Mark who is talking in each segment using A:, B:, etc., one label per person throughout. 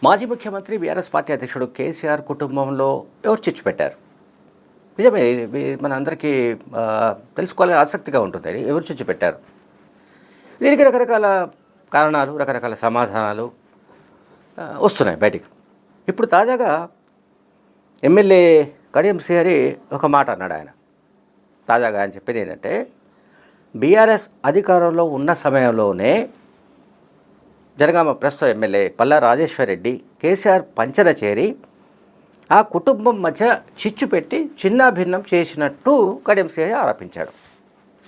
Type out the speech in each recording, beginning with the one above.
A: మాజీ ముఖ్యమంత్రి BRS party అధ్యక్షుడు కేసీఆర్ కుటుంబంలో ఎవరు చిచ్చు పెట్టారు? నిజమే, మన అందరికీ తెలుసుకోవాలని ఆసక్తిగా ఉంటుంది. ఎవరు చిచ్చు పెట్టారు? దీనికి రకరకాల కారణాలు, రకరకాల సమాధానాలు వస్తున్నాయి బయటికి. ఇప్పుడు తాజాగా ఎమ్మెల్యే కడియం శ్రీహరి ఒక మాట అన్నాడు. తాజాగా ఆయన చెప్పేది ఏంటంటే, బీఆర్ఎస్ అధికారంలో ఉన్న సమయంలోనే జనగామ ప్రస్తుత ఎమ్మెల్యే పల్లా రాజేశ్వరరెడ్డి కేసీఆర్ పంచన చేరి ఆ కుటుంబం మధ్య చిచ్చు పెట్టి చిన్నాభిన్నం చేసినట్టు కడియం శ్రీహరి ఆరోపించాడు.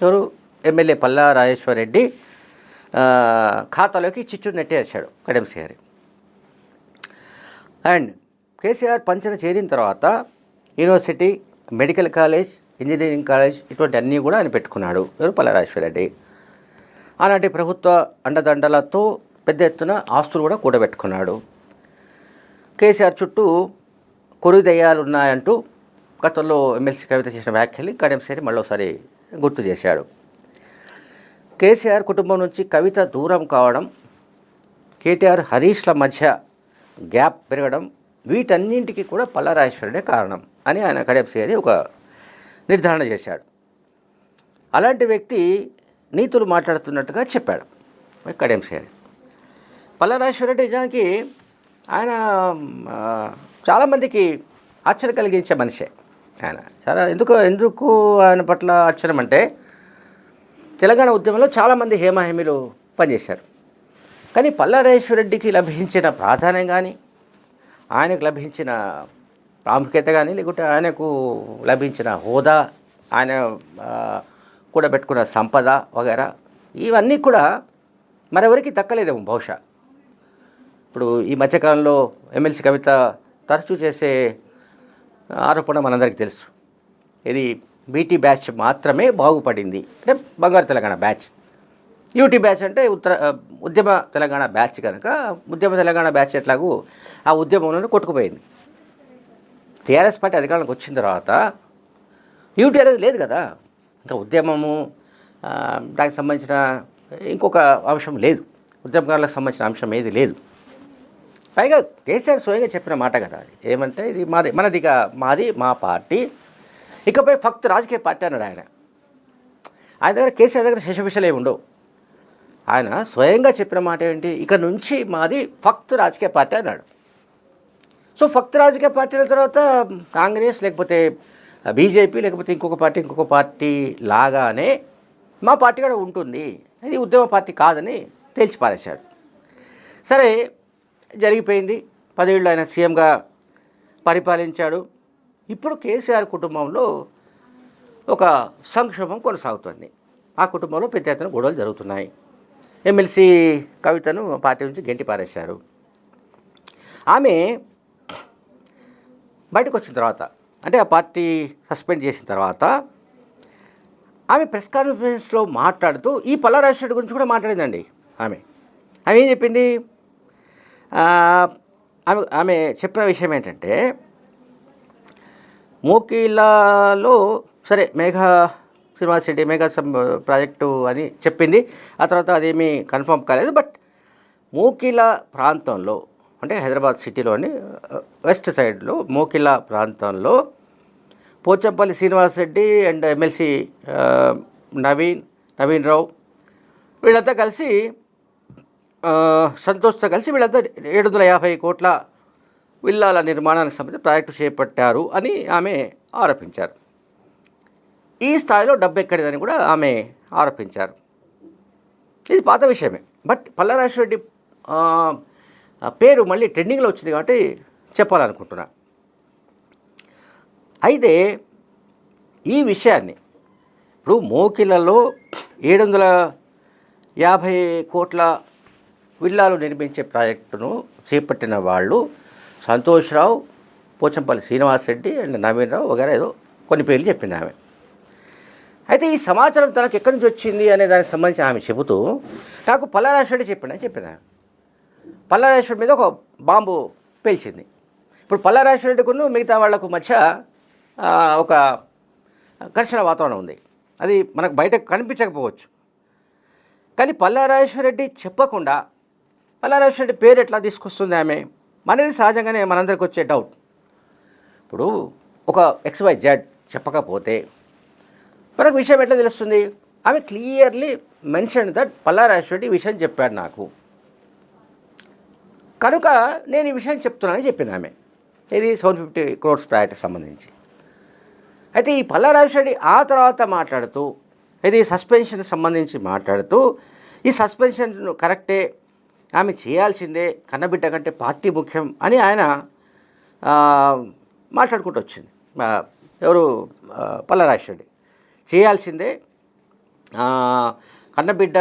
A: ఎవరు? ఎమ్మెల్యే పల్లా రాజేశ్వరరెడ్డి ఖాతాలోకి చిచ్చు నెట్టేశాడు కడియం శ్రీహరి. అండ్ కేసీఆర్ పంచన చేరిన తర్వాత university, medical college, engineering college ఇటువంటి అన్నీ కూడా ఆయన పెట్టుకున్నాడు. ఎవరు? పల్లా రాజేశ్వరరెడ్డి. ఆనాటి ప్రభుత్వ అండదండలతో పెద్ద ఎత్తున ఆస్తులు కూడా కూడబెట్టుకున్నాడు. కేసీఆర్ చుట్టూ కొరువు దయ్యాలు ఉన్నాయంటూ గతంలో ఎమ్మెల్సీ కవిత చేసిన వ్యాఖ్యలు కడియం శ్రీహరి మళ్ళీసారి గుర్తు చేశాడు. కేసీఆర్ కుటుంబం నుంచి కవిత దూరం కావడం, కేటీఆర్, హరీష్ల మధ్య గ్యాప్ పెరగడం, వీటన్నింటికి కూడా పల్లా రాజేశ్వరరెడ్డి కారణం అని ఆయన కడియం శ్రీహరి ఒక నిర్ధారణ చేశాడు. అలాంటి వ్యక్తి నీతులు మాట్లాడుతున్నట్టుగా చెప్పాడు కడియం శ్రీహరి. పల్లా రాజేశ్వరరెడ్డి నిజానికి ఆయన చాలామందికి ఆశ్చర్యం కలిగించే మనిషే. ఆయన చాలా ఎందుకు ఆయన పట్ల ఆశ్చర్యం అంటే, తెలంగాణ ఉద్యమంలో చాలామంది హేమాహేమీలు పనిచేశారు. కానీ పల్లా రాజేశ్వరరెడ్డికి లభించిన ప్రాధాన్యం కానీ, ఆయనకు లభించిన ప్రాముఖ్యత కానీ, లేకుంటే ఆయనకు లభించిన హోదా, ఆయన కూడా పెట్టుకున్న సంపద వగైరా ఇవన్నీ కూడా మరెవరికి దక్కలేదేమో బహుశా. ఇప్పుడు ఈ మధ్యకాలంలో ఎమ్మెల్సీ కవిత తరచూ చేసే ఆరోపణ మనందరికీ తెలుసు. ఇది బీటీ బ్యాచ్ మాత్రమే బాగుపడింది, అంటే బంగారు తెలంగాణ బ్యాచ్. యూటీ బ్యాచ్ అంటే ఉద్యమ తెలంగాణ బ్యాచ్ కనుక ఉద్యమ తెలంగాణ బ్యాచ్ ఎట్లాగూ ఆ ఉద్యమంలో కొట్టుకుపోయింది. టీఆర్ఎస్ పార్టీ అధికారంలోకి వచ్చిన తర్వాత యూటీ అనేది లేదు కదా, ఇంకా ఉద్యమము దానికి సంబంధించిన ఇంకొక అంశం లేదు, ఉద్యమకారులకు సంబంధించిన అంశం ఏది లేదు. పైగా కేసీఆర్ స్వయంగా చెప్పిన మాట కదా, ఏమంటే ఇది మాది మా పార్టీ, ఇకపై ఫక్త్ రాజకీయ పార్టీ అన్నాడు ఆయన. ఆయన దగ్గర కేసీఆర్ దగ్గర శేషవిషయాలు ఏమి ఉండవు. ఆయన స్వయంగా చెప్పిన మాట ఏంటి, ఇక నుంచి మాది ఫక్త్ రాజకీయ పార్టీ అన్నాడు. సో ఫక్త్ రాజకీయ పార్టీల తర్వాత కాంగ్రెస్ లేకపోతే బీజేపీ లేకపోతే ఇంకొక పార్టీ లాగానే మా పార్టీ కూడా ఉంటుంది, ఇది ఉద్యమ పార్టీ కాదని తేల్చిపారేశాడు. సరే, జరిగిపోయింది. 10 ఏళ్ళు ఆయన సీఎంగా పరిపాలించాడు. ఇప్పుడు కేసీఆర్ కుటుంబంలో ఒక సంక్షోభం కొనసాగుతుంది. ఆ కుటుంబంలో పెద్ద ఎత్తున గొడవలు జరుగుతున్నాయి. ఎమ్మెల్సీ కవితను పార్టీ నుంచి గెంటి పారేశారు. ఆమె బయటకు వచ్చిన తర్వాత, అంటే ఆ పార్టీ సస్పెండ్ చేసిన తర్వాత ఆమె ప్రెస్ కాన్ఫరెన్స్లో మాట్లాడుతూ ఈ పల్లా రాజేశ్వరరెడ్డి గురించి కూడా మాట్లాడిందండి. ఆమె ఏం చెప్పింది? ఆమె చెప్పిన విషయం ఏంటంటే, మోకిలాలో సరే శ్రీనివాసరెడ్డి మేఘా ప్రాజెక్టు అని చెప్పింది. ఆ తర్వాత అదేమీ కన్ఫర్మ్ కాలేదు. బట్ మోకిలా ప్రాంతంలో, అంటే హైదరాబాద్ సిటీలోని వెస్ట్ సైడ్లో మోకిలా ప్రాంతంలో పోచంపల్లి శ్రీనివాసరెడ్డి అండ్ ఎమ్మెల్సీ నవీన్ రావు వీళ్ళంతా కలిసి సంతోష్తో కలిసి వీళ్ళంతా 750 కోట్ల విల్లాల నిర్మాణానికి సంబంధించి ప్రాజెక్టు చేపట్టారు అని ఆమె ఆరోపించారు. ఈ స్థాయిలో డబ్బు ఎక్కడిదని కూడా ఆమె ఆరోపించారు. ఇది పాత విషయమే. బట్ పల్లా రాజేశ్వరరెడ్డి పేరు మళ్ళీ ట్రెండింగ్లో వచ్చింది కాబట్టి చెప్పాలనుకుంటున్నా. అయితే ఈ విషయాన్ని ఇప్పుడు మోకిలలో 750 కోట్ల విల్లాలు నిర్మించే ప్రాజెక్టును చేపట్టిన వాళ్ళు సంతోష్ రావు, పోచంపల్లి శ్రీనివాసరెడ్డి అండ్ నవీన్ రావు వగైరా ఏదో కొన్ని పేర్లు చెప్పింది ఆమె. అయితే ఈ సమాచారం తనకు ఎక్కడి నుంచి వచ్చింది అనే దానికి సంబంధించి ఆమె చెబుతూ, నాకు పల్లా రాజేశ్వరరెడ్డి చెప్పింది ఆమె. పల్లా రాజేశ్వరరెడ్డి మీద ఒక బాంబు పేల్చింది. ఇప్పుడు పల్లా రాజేశ్వరరెడ్డికును మిగతా వాళ్లకు మధ్య ఒక ఘర్షణ వాతావరణం ఉంది. అది మనకు బయటకు కనిపించకపోవచ్చు. కానీ పల్లా రాజేశ్వరరెడ్డి చెప్పకుండా పల్లా రాజేశ్వరరెడ్డి పేరు ఎట్లా తీసుకొస్తుంది ఆమె? అనేది సహజంగానే మనందరికి వచ్చే డౌట్. ఇప్పుడు ఒక XYZ చెప్పకపోతే మనకు విషయం ఎట్లా తెలుస్తుంది? ఆమె clearly mention that Palla Rajeshwari ఈ విషయం చెప్పాడు నాకు, కనుక నేను ఈ విషయం చెప్తున్నానని చెప్పింది ఆమె. ఇది 750 crores ప్రాజెక్ట్కి సంబంధించి. అయితే ఈ పల్లా రాజేశ్వరి ఆ తర్వాత మాట్లాడుతూ, ఇది సస్పెన్షన్కి సంబంధించి మాట్లాడుతూ, ఈ సస్పెన్షన్ కరెక్టే, ఆమె చేయాల్సిందే, కన్నబిడ్డ కంటే పార్టీ ముఖ్యం అని ఆయన మాట్లాడుకుంటూ వచ్చింది. ఎవరు? పల్లా రాజేశ్వరి చేయాల్సిందే, కన్నబిడ్డ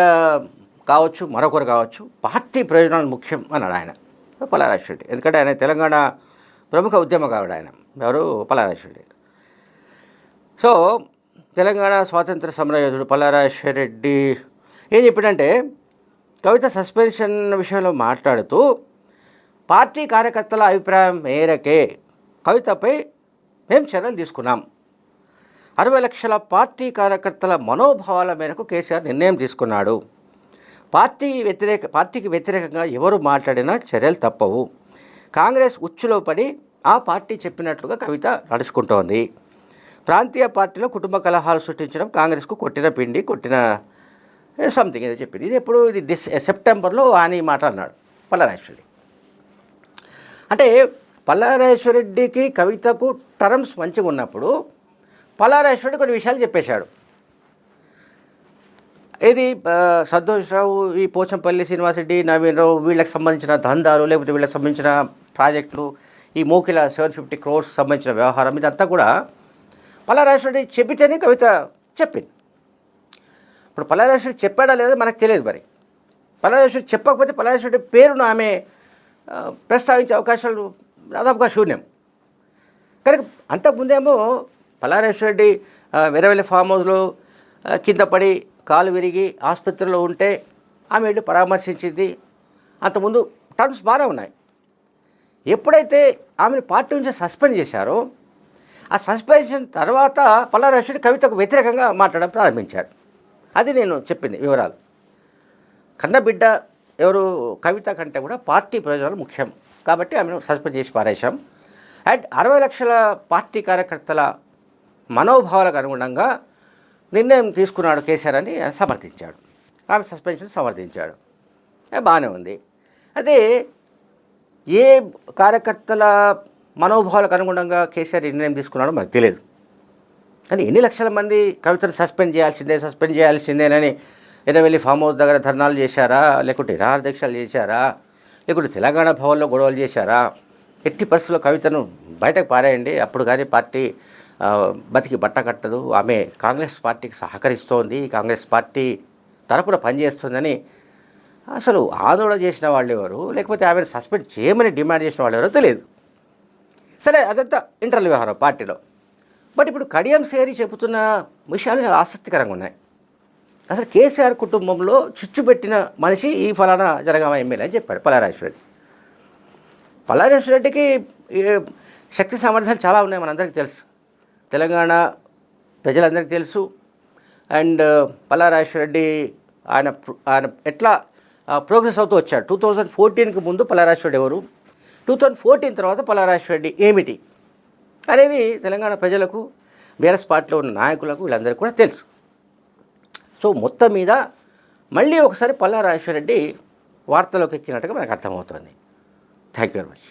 A: కావచ్చు, మరొకరు కావచ్చు, పార్టీ ప్రయోజనాలు ముఖ్యం అన్నాడు ఆయన పల్లా రాజేశ్వరి. ఎందుకంటే ఆయన తెలంగాణ ప్రముఖ ఉద్యమకారుడు ఆయన. ఎవరు? పల్లా రాజేశ్వరి. సో తెలంగాణ స్వాతంత్ర సమరయోధుడు పల్లా రాజేశ్వరి రెడ్డి ఏం చెప్పాడంటే, కవిత సస్పెన్షన్ విషయంలో మాట్లాడుతూ, పార్టీ కార్యకర్తల అభిప్రాయం మేరకే కవితపై మేము చర్యలు తీసుకున్నాం. 60 లక్షల పార్టీ కార్యకర్తల మనోభావాల మేరకు కేసీఆర్ నిర్ణయం తీసుకున్నాడు. పార్టీకి వ్యతిరేకంగా ఎవరు మాట్లాడినా చర్యలు తప్పవు. కాంగ్రెస్ ఉచ్చులో పడి ఆ పార్టీ చెప్పినట్లుగా కవిత నడుచుకుంటోంది. ప్రాంతీయ పార్టీలో కుటుంబ కలహాలు సృష్టించడం కాంగ్రెస్కు కొట్టిన పిండి, కొట్టిన సంథింగ్ ఏదో చెప్పింది. ఇది ఎప్పుడు? ఇది సెప్టెంబర్లో అని మాట అన్నాడు పల్లా రాజేశ్వరి. అంటే పల్లా రాజేశ్వరిరెడ్డికి కవితకు టర్మ్స్ మంచిగా ఉన్నప్పుడు పల్లా రాజేశ్వరి కొన్ని విషయాలు చెప్పేశాడు. ఇది సంతోష్రావు, ఈ పోచంపల్లి శ్రీనివాసరెడ్డి, నవీన్ రావు, వీళ్ళకి సంబంధించిన దందాలు, లేకపోతే వీళ్ళకి సంబంధించిన ప్రాజెక్టులు, ఈ మోకిల 750 crores సంబంధించిన వ్యవహారం, ఇదంతా కూడా పల్లా రాజేశ్వరి చెప్పితేనే కవిత చెప్పింది. ఇప్పుడు పల్లా రాజేశ్వరి చెప్పాడా లేదా మనకు తెలియదు. మరి పల్లా రాజేశ్వరి చెప్పకపోతే పల్లా రాజేశ్వరి పేరును ఆమె ప్రస్తావించే అవకాశాలు దాదాపుగా శూన్యం. కనుక అంతకుముందేమో పల్లా రాజేశ్వరి వేరే ఫామ్ హౌస్లో కింద పడి కాలు విరిగి ఆసుపత్రిలో ఉంటే ఆమె వెళ్ళి పరామర్శించింది. అంతకుముందు టర్మ్స్ బాగానే ఉన్నాయి. ఎప్పుడైతే ఆమెను పార్టీ నుంచి సస్పెండ్ చేశారో, ఆ సస్పెన్షన్ తర్వాత పల్లా రాజేశ్వరి కవితకు వ్యతిరేకంగా మాట్లాడడం ప్రారంభించాడు. అది నేను చెప్పింది వివరాలు. కన్నబిడ్డ ఎవరు? కవిత కంటే కూడా పార్టీ ప్రయోజనాలు ముఖ్యం కాబట్టి ఆమెను సస్పెండ్ చేసి పారేశాం. అండ్ 60 లక్షల పార్టీ కార్యకర్తల మనోభావాలకు అనుగుణంగా నిర్ణయం తీసుకున్నాడు కేసీఆర్ అని సమర్థించాడు. ఆమె సస్పెన్షన్ సమర్థించాడు. బాగానే ఉంది. అదే ఏ కార్యకర్తల మనోభావాలకు అనుగుణంగా కేసీఆర్ నిర్ణయం తీసుకున్నాడో మనకు తెలియదు. కానీ ఎన్ని లక్షల మంది కవితను సస్పెండ్ చేయాల్సిందేనని ఏదో వెళ్ళి ఫామ్ హౌస్ దగ్గర ధర్నాలు చేశారా, లేకుంటే నిరాహార దీక్షలు చేశారా, లేకుంటే తెలంగాణ భవన్లో గొడవలు చేశారా? ఎట్టి పరిస్థితుల్లో కవితను బయటకు పారేయండి, అప్పుడు కానీ పార్టీ బతికి బట్ట కట్టదు, ఆమె కాంగ్రెస్ పార్టీకి సహకరిస్తోంది, కాంగ్రెస్ పార్టీ తరపున పనిచేస్తుందని అసలు ఆందోళన చేసిన వాళ్ళు ఎవరు, లేకపోతే ఆమెను సస్పెండ్ చేయమని డిమాండ్ చేసిన వాళ్ళు ఎవరో తెలియదు. సరే, అదంతా ఇంటర్నల్ వ్యవహారం పార్టీలో. బట్ ఇప్పుడు కడియం సేరి చెబుతున్న విషయాలు చాలా ఆసక్తికరంగా ఉన్నాయి. అసలు కేసీఆర్ కుటుంబంలో చిచ్చు పెట్టిన మనిషి ఈ ఫలానా జనగామ ఎమ్మెల్యే అని చెప్పాడు పల్లా రాజేశ్వరి. పల్లా రాజేశ్వరిరెడ్డికి శక్తి సామర్థ్యాలు చాలా ఉన్నాయి, మనందరికీ తెలుసు, తెలంగాణ ప్రజలందరికీ తెలుసు. అండ్ పల్లా రాజేశ్వరిరెడ్డి ఆయన ఎట్లా ప్రోగ్రెస్ అవుతూ వచ్చాడు. 2014కి ముందు పల్లా రాజేశ్వరిరెడ్డి ఎవరు, 2014 తర్వాత పల్లా రాజేశ్వరిరెడ్డి ఏమిటి అనేది తెలంగాణ ప్రజలకు, బీఆర్ఎస్ పార్టీలో ఉన్న నాయకులకు, వీళ్ళందరికీ కూడా తెలుసు. సో మొత్తం మీద మళ్ళీ ఒకసారి పల్లా రాజేశ్వరిరెడ్డి వార్తలోకి ఎక్కినట్టుగా మనకు అర్థమవుతుంది. Thank you very much.